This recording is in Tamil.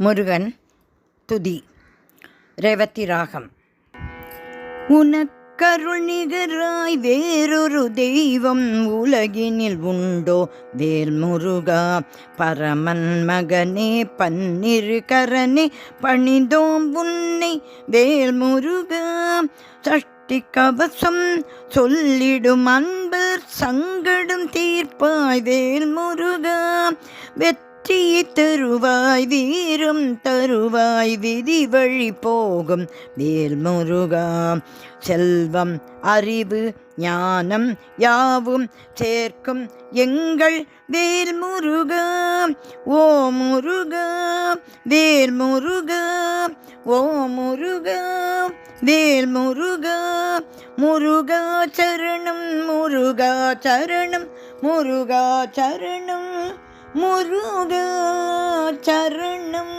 முருகன் துதி. ரேவதி ராகம். உனக்கருள் நிகராய் வேறொரு தெய்வம் உலகினில் உண்டோ வேல் முருகா. பரமன் மகனே பன்னிரு கரனே பணிந்தோம் உன்னை வேல் முருகா. சஷ்டி கவசம் சொல்லிடும் அன்பர் சங்கடம் தீர்ப்பாய் வேல் முருகா. வெற்றி தருவாய் வீரம் தருவாய் விதி வழி போகும் வேல் முருகா. செல்வம் அறிவு ஞானம் யாவும் சேர்க்கும் எங்கள் வேல் முருகா. ஓ முருகா வேல் முருகா, ஓ முருகா வேல் முருகா. முருகா சரணம் முருகா சரணம் முருகா சரணம் முருகா சரணம்.